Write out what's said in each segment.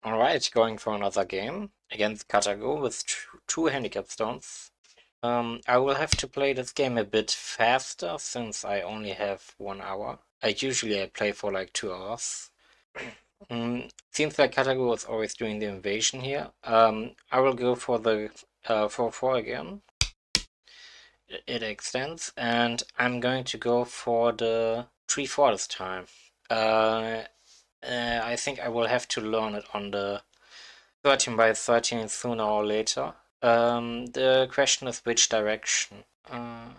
Alright, going for another game against Katago with two handicap stones. I will have to play this game a bit faster since I only have 1 hour. I play for like 2 hours. Seems like Katago is always doing the invasion here. I will go for the 4-4 again. It extends, and I'm going to go for the 3-4 this time. I think I will have to learn it on the 13 by 13 sooner or later. The question is which direction. Oh,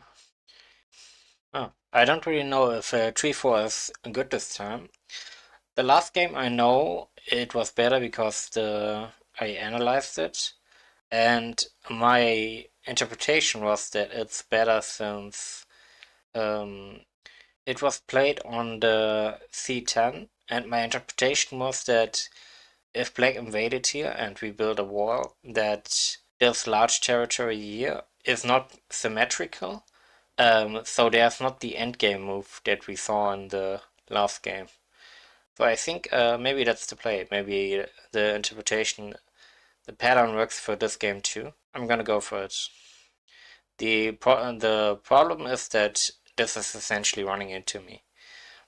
I don't really know if 3-4 is good this time. The last game I know it was better because I analyzed it, and my interpretation was that it's better since um, it was played on the C10, and my interpretation was that if Black invaded here and we build a wall, that this large territory here is not symmetrical. So there's not the endgame move that we saw in the last game. So I think maybe that's the play. Maybe the interpretation, the pattern works for this game too. I'm gonna go for it. The problem is that this is essentially running into me,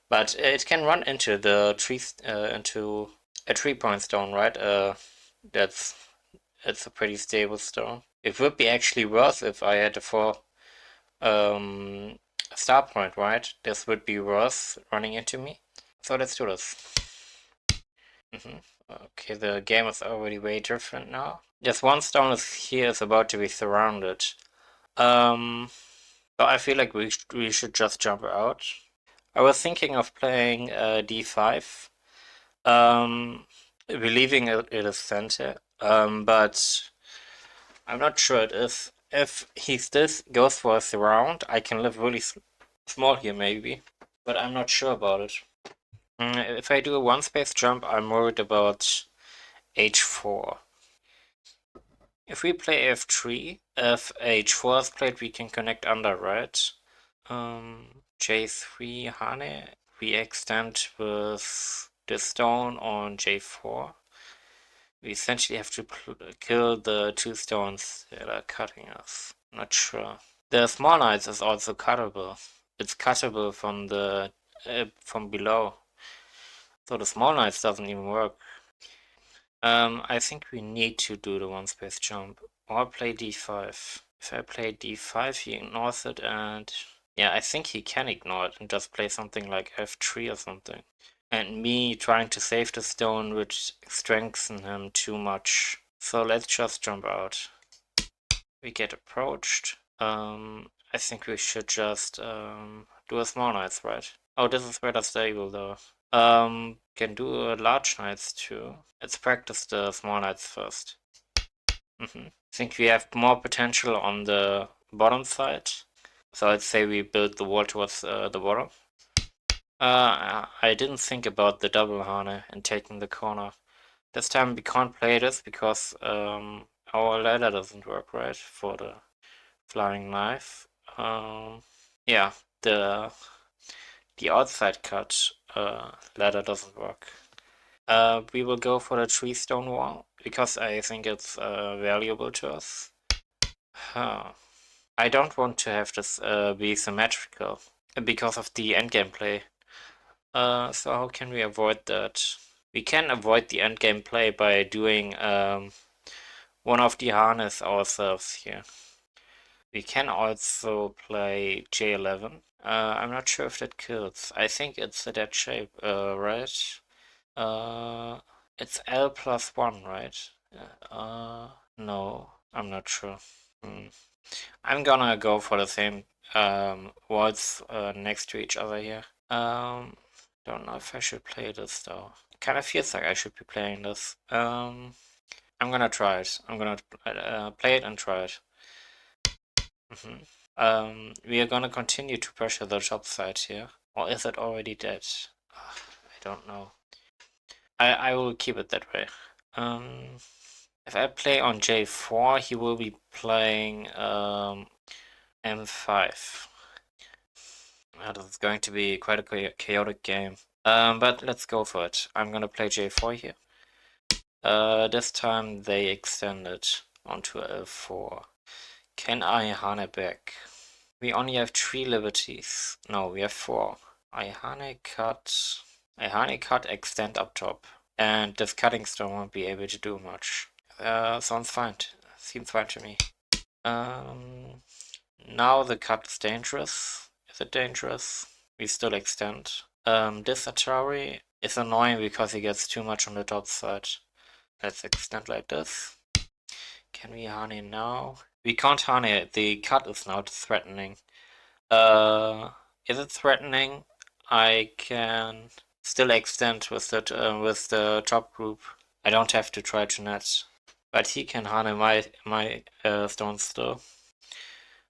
but it can run into the trees into a 3-point stone, right? That's it's a pretty stable stone. It would be actually worse if I had a 4 um, star point, right? This would be worse running into me. So let's do this. Okay, the game is already way different now. Just one stone is about to be surrounded. Um, so I feel like we should just jump out. I was thinking of playing d5, believing it is center, but I'm not sure it is. If he still goes for a surround, I can live really small here maybe, but I'm not sure about it. If I do a one space jump, I'm worried about h4. If we play f3, if h4 is played, we can connect under, right? J3 Hane, we extend with the stone on J4. We essentially have to kill the two stones that are cutting us. Not sure. The small knights is also cuttable. It's cuttable from below. So the small knights doesn't even work. I think we need to do the one space jump or play d5. If I play d5, he ignores it, and yeah, I think he can ignore it and just play something like f3 or something. And me trying to save the stone would strengthen him too much. So let's just jump out. We get approached. I think we should just do a small knights, right? Oh, this is rather stable though. Can do a large knights too. Let's practice the small knights first. I think we have more potential on the bottom side. So I'd say we build the wall towards the bottom. I didn't think about the double Hane and taking the corner. This time we can't play this because our ladder doesn't work right for the flying knife. Yeah, the outside cut ladder doesn't work. We will go for the tree stone wall because I think it's valuable to us. Huh. I don't want to have this be symmetrical because of the endgame play. So how can we avoid that? We can avoid the endgame play by doing one of the harness ourselves here. We can also play J11. I'm not sure if that kills. I think it's a dead shape, right? It's L plus 1, right? No, I'm not sure. I'm gonna go for the same words next to each other here. Don't know if I should play this though. It kind of feels like I should be playing this. I'm gonna try it. I'm gonna play it and try it. We are gonna continue to pressure the top side here. Or is it already dead? I don't know. I will keep it that way. If I play on J4, he will be playing M5. This is going to be quite a chaotic game. But let's go for it. I'm gonna play J4 here. This time they extended onto L4. Can I Hane back? We only have 3 liberties. No, we have 4. I Hane cut, extend up top. And this cutting stone won't be able to do much. Sounds fine. Seems fine to me. Now the cut is dangerous. Is it dangerous? We still extend. This Atari is annoying because he gets too much on the top side. Let's extend like this. Can we honey now? We can't honey it. The cut is now threatening. Is it threatening? I can still extend with the top group. I don't have to try to net, but he can honey my stones still.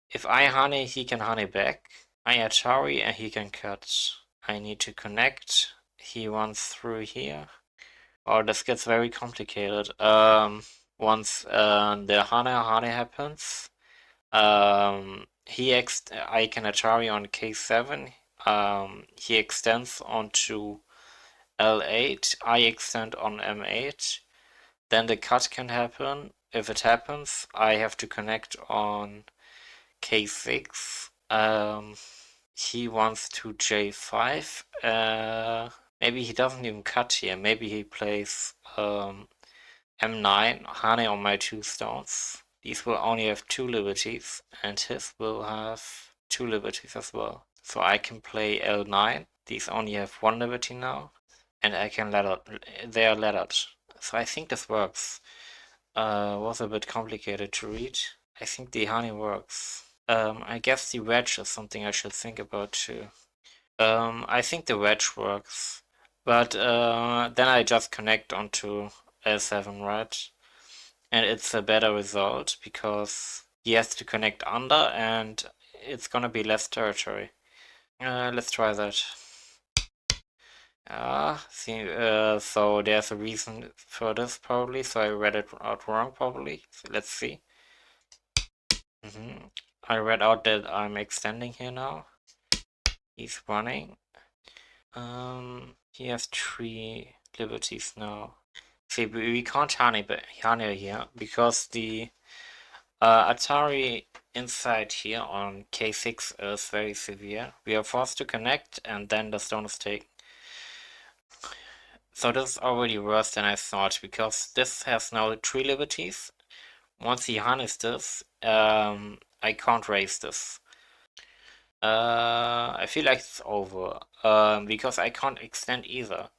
If I honey, he can honey back. I Atari and he can cut. I need to connect. He wants through here. Oh, this gets very complicated. Once the Hane happens, I can Atari on K7. He extends onto L8. I extend on M8. Then the cut can happen. If it happens, I have to connect on K6. He wants to J5. Maybe he doesn't even cut here. Maybe he plays M9, Hane on my 2 stones. These will only have 2 liberties, and his will have 2 liberties as well. So I can play L9. These only have 1 liberty now, and I can ladder. They are laddered. So I think this works. Was a bit complicated to read. I think the Hane works. I guess the wedge is something I should think about too. I think the wedge works, but then I just connect onto L7, right? And it's a better result because he has to connect under and it's gonna be less territory. Let's try that. So there's a reason for this probably, so I read it out wrong probably. So let's see. I read out that I'm extending here now. He's running. He has 3 liberties now. See, we can't Hane here because the Atari inside here on K6 is very severe. We are forced to connect and then the stone is taken. So this is already worse than I thought because this has now 3 liberties. Once he harnesses this, I can't raise this. I feel like it's over because I can't extend either.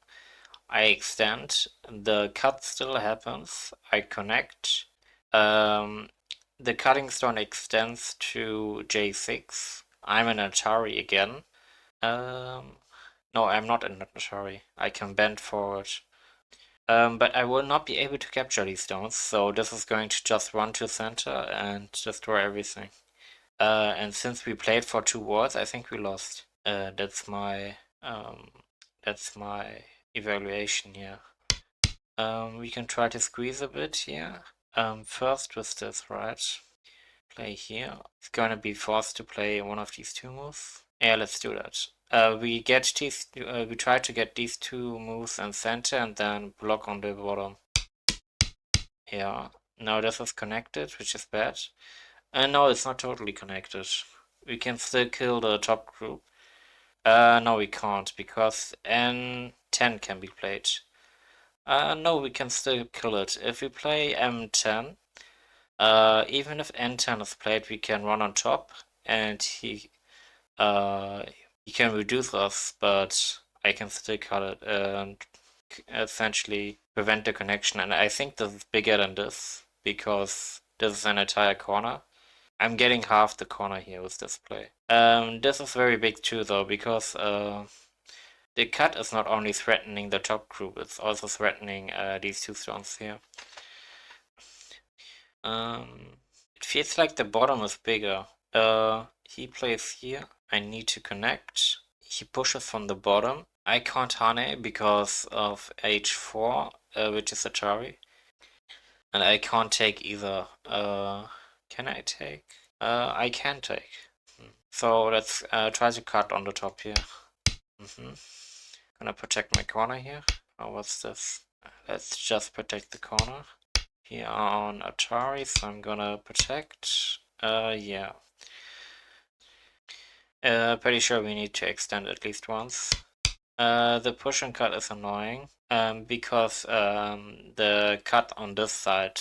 I extend, the cut still happens, I connect, the cutting stone extends to J6. I'm an Atari again. No, I'm not an Atari. I can bend forward. But I will not be able to capture these stones, so this is going to just run to center and destroy everything. And since we played for 2 wards, I think we lost. That's my evaluation here. We can try to squeeze a bit here. First with this, right? Play here. It's gonna be forced to play one of these 2 moves. Yeah, let's do that. We try to get these 2 moves in center and then block on the bottom. Yeah, now this is connected, which is bad. And no, it's not totally connected. We can still kill the top group. No, we can't, because N10 can be played. No, we can still kill it. If we play M10, even if N10 is played, we can run on top, and he can reduce us, but I can still cut it and essentially prevent the connection. And I think this is bigger than this, because this is an entire corner. I'm getting half the corner here with this play. This is very big too, though, because the cut is not only threatening the top group, it's also threatening these 2 stones here. It feels like the bottom is bigger. He plays here. I need to connect. He pushes from the bottom. I can't Hane because of H4, which is Atari. And I can't take either. Can I take? I can take. So let's try to cut on the top here. Gonna protect my corner here. Oh, what's this? let's just protect the corner. Here on Atari, so I'm gonna protect. Yeah. Pretty sure we need to extend at least once. The push and cut is annoying, because the cut on this side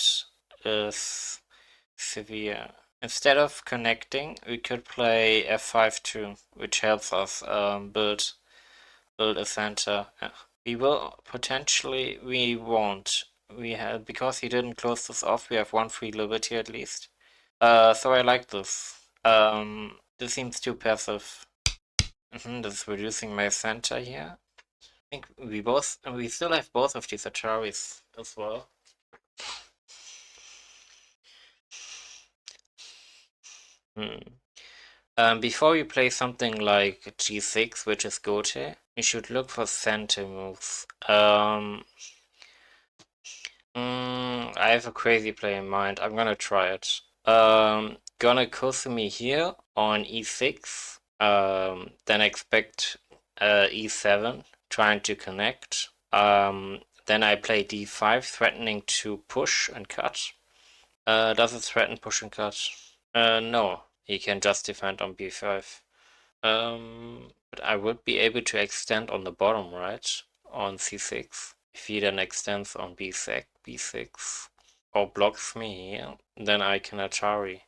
is severe. Instead of connecting, we could play f5 too, which helps us build a center. We will potentially, we won't. We have, because he didn't close this off, we have one free liberty at least. So I like this. This seems too passive. This is reducing my center here. I think we still have both of these Ataris as well. Before you play something like g6, which is Gote, you should look for center moves. I have a crazy play in mind. I'm gonna try it. Gonna Kusumi here on e6. Then expect e7, trying to connect. Then I play d5, threatening to push and cut. Does it threaten push and cut? No, he can just defend on b5. But I would be able to extend on the bottom, right? On c6. If he then extends on b6, or blocks me here, then I can Atari.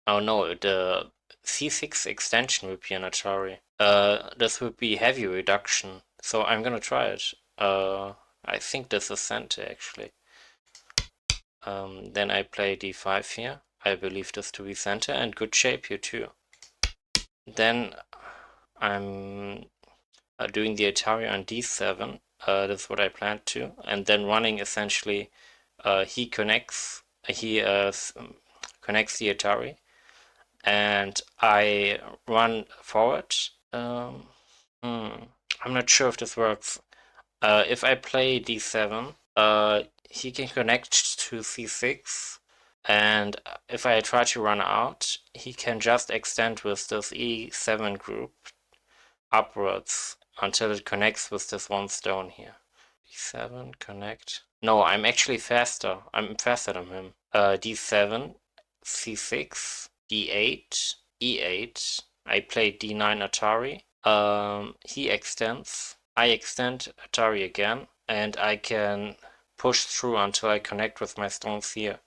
Oh no, the c6 extension would be an Atari. This would be heavy reduction, so I'm gonna try it. I think this is center actually. Then I play d5 here. I believe this to be center and good shape here too. Then I'm doing the Atari on d7. That's what I planned to, and then running essentially. He connects. He connects the Atari, and I run forward. I'm not sure if this works. If I play d7, he can connect to c6, and if I try to run out, he can just extend with this e7 group upwards until it connects with this one stone here. d7, connect. No, I'm actually faster. I'm faster than him. d7, c6, d8, e8. I play d9 Atari. He extends. I extend Atari again, and I can push through until I connect with my stones here.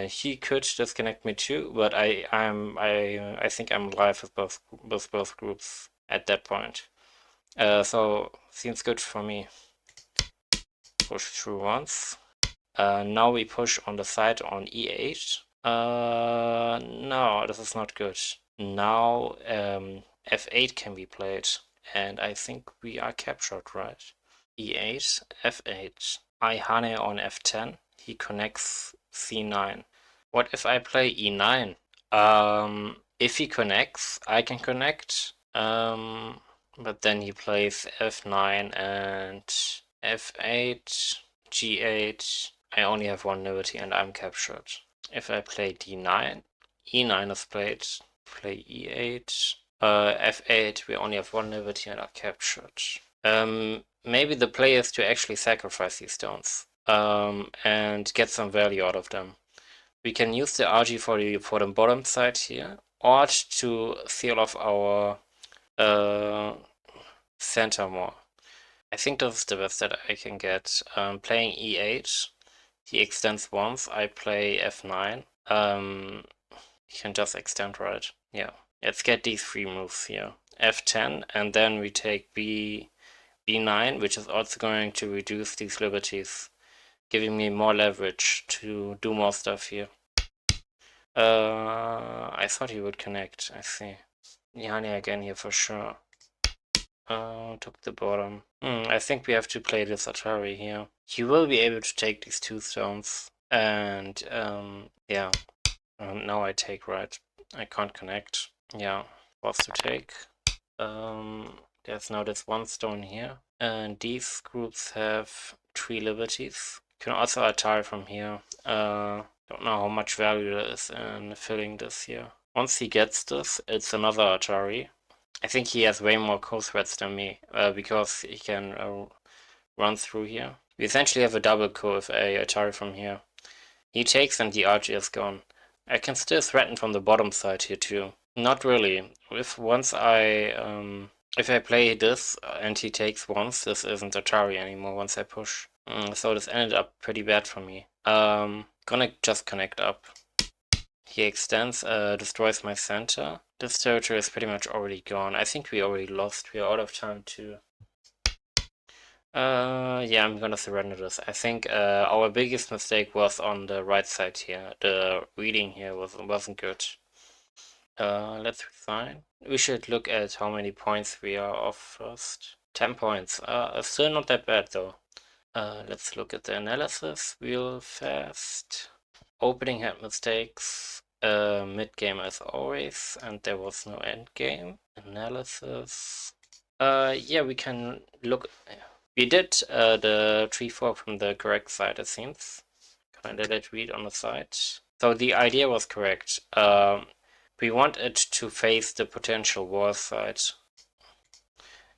He could disconnect me too, but I think I'm alive with both groups at that point. So seems good for me. Push through once. Now we push on the side on e8. No, this is not good. Now f8 can be played, and I think we are captured, right? e8, f8. I Hane on f10. He connects c9. What if I play e9? If he connects, I can connect. But then he plays f9 and f8, g8. I only have one liberty and I'm captured. If I play d9, e9 is played. Play e8, f8. We only have one liberty and are captured. Maybe the play is to actually sacrifice these stones and get some value out of them. We can use the RG for the bottom side here, or to seal off our center more. I think this is the best that I can get. Playing e8, he extends once. I play f9. He can just extend, right? Yeah. Let's get these three moves here. f10, and then we take b9, which is also going to reduce these liberties, giving me more leverage to do more stuff here. I thought he would connect. I see. Nihani again here for sure. Took the bottom. I think we have to play this Atari here. He will be able to take these two stones. And, yeah. Now I take, right? I can't connect. Yeah, was to take. There's now this one stone here. And these groups have 3 liberties. You can also Atari from here. Don't know how much value there is in filling this here. Once he gets this, it's another Atari. I think he has way more co-threats than me, because he can run through here. We essentially have a double kill with a Atari from here. He takes and the archer is gone. I can still threaten from the bottom side here too. Not really. If I play this and he takes once, this isn't Atari anymore once I push. So this ended up pretty bad for me. Gonna just connect up. He extends, destroys my center. This territory is pretty much already gone. I think we already lost. We are out of time too. Yeah, I'm gonna surrender this. I think our biggest mistake was on the right side here. The reading here wasn't good. Let's resign. We should look at how many points we are off first. 10 points. Still not that bad though. Let's look at the analysis real fast. Opening had mistakes. Mid-game as always, and there was no end game. Analysis. Yeah, we can look. We did the 3-4 from the correct side, it seems. Can I let it read on the side? So the idea was correct. We want it to face the potential war side.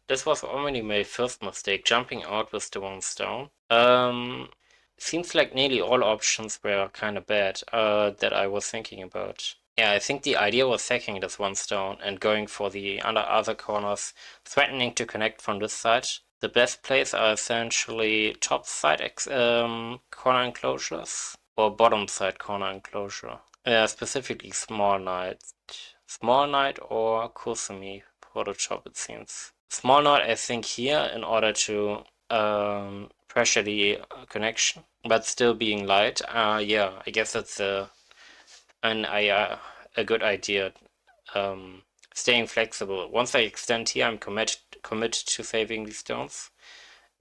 This was already my first mistake, jumping out with the one stone. Seems like nearly all options were kind of bad that I was thinking about. Yeah, I think the idea was sacking this one stone and going for the other corners, threatening to connect from this side. The best plays are essentially top side corner enclosures or bottom side corner enclosure. Specifically Small Knight. Small Knight or Kusumi for the top, it seems. Small Knight, I think, here in order to pressure the connection, but still being light. Yeah, I guess that's a good idea. Staying flexible. Once I extend here, I'm committed to saving these stones.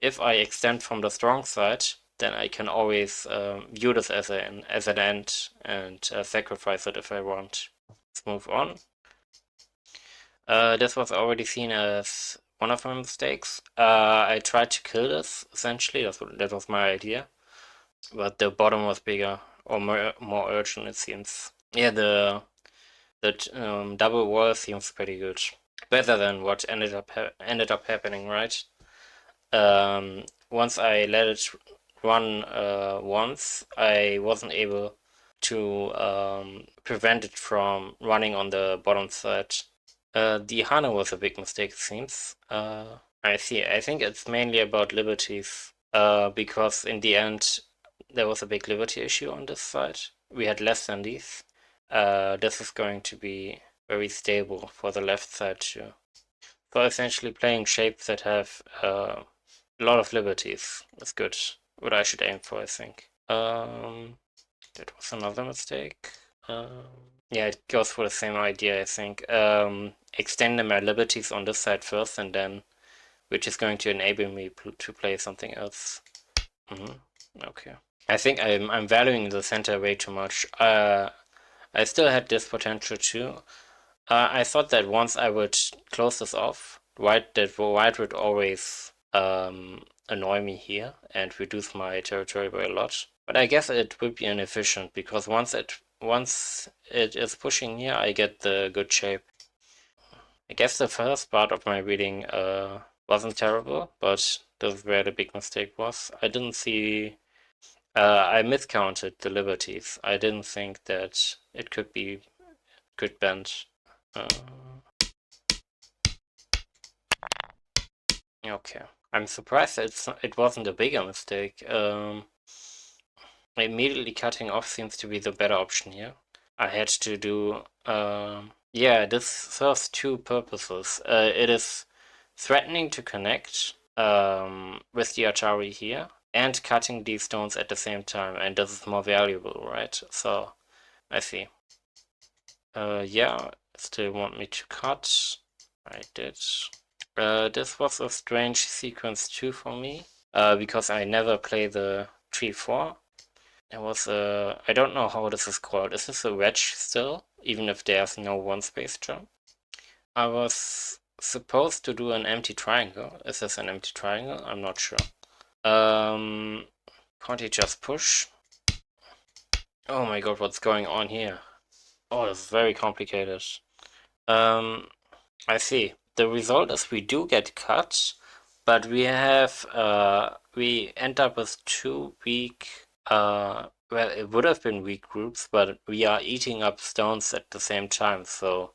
If I extend from the strong side, then I can always view this as an end and sacrifice it if I want. Let's move on. This was already seen as one of my mistakes. I tried to kill this, essentially. That was my idea. But the bottom was bigger, or more urgent, it seems. Yeah, the double wall seems pretty good. Better than what ended up happening, right? Once I let it run once, I wasn't able to prevent it from running on the bottom side. The Hana was a big mistake, it seems. I see. I think it's mainly about liberties, because in the end, there was a big liberty issue on this side. We had less than these. This is going to be very stable for the left side too. So essentially playing shapes that have a lot of liberties is good. What I should aim for, I think. That was another mistake. Yeah, it goes for the same idea, I think. Extending my liberties on this side first, and then, which is going to enable me to play something else. Okay. I think I'm valuing the center way too much. I still had this potential too. I thought that once I would close this off, white would always annoy me here and reduce my territory by a lot. But I guess it would be inefficient because once it is pushing here, I get the good shape. I guess the first part of my reading wasn't terrible, but this is where the big mistake was. I didn't see. I miscounted the liberties. I didn't think that it could bend. Okay. I'm surprised it wasn't a bigger mistake. Immediately cutting off seems to be the better option here. I had to do. Yeah, this serves two purposes. It is threatening to connect with the Atari here and cutting these stones at the same time, and this is more valuable, right? So, I see. Yeah, still want me to cut. I did. This was a strange sequence too for me, because I never play the 3-4. There was a, I don't know how this is called. Is this a wedge still, even if there's no one space jump? I was supposed to do an empty triangle. Is this an empty triangle? I'm not sure. Can't he just push? Oh my god, what's going on here? Oh, this is very complicated. I see. The result is we do get cut, but we have we end up with two weak, well, it would have been weak groups, but we are eating up stones at the same time, so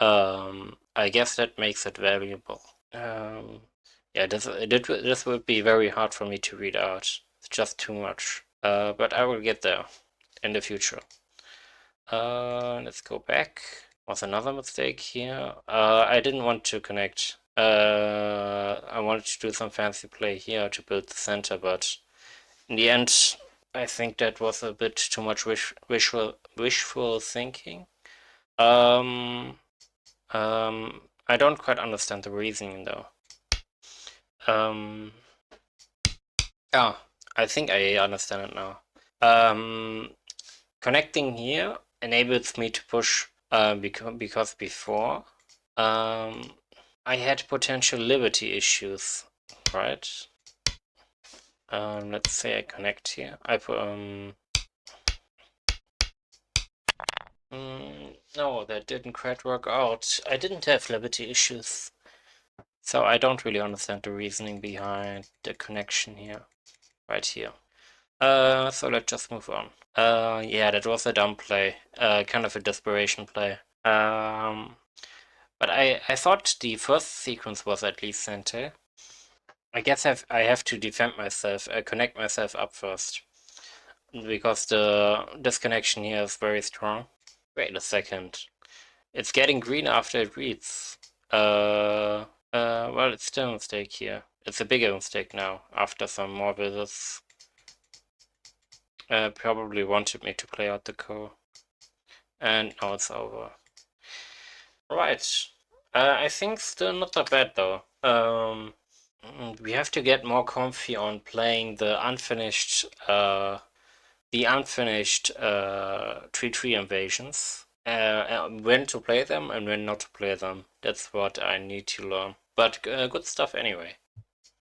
I guess that makes it valuable. Yeah, this would be very hard for me to read out. It's just too much. But I will get there in the future. Let's go back. Was another mistake here. I didn't want to connect. I wanted to do some fancy play here to build the center, but in the end, I think that was a bit too much wishful thinking. I don't quite understand the reasoning though. Oh, I think I understand it now. Connecting here enables me to push because before I had potential liberty issues, right? Let's say I connect here. I put no, that didn't quite work out. I didn't have liberty issues, so I don't really understand the reasoning behind the connection here, right here. So let's just move on. Yeah, that was a dumb play. Kind of a desperation play. But I thought the first sequence was at least center. I guess I have to defend myself, connect myself up first. Because the disconnection here is very strong. Wait a second. It's getting green after it reads. Well, it's still a mistake here. It's a bigger mistake now, after some more visits. Probably wanted me to play out the co. And now it's over. Right. I think still not that bad though. We have to get more comfy on playing the unfinished tree invasions. When to play them and when not to play them. That's what I need to learn. But good stuff anyway.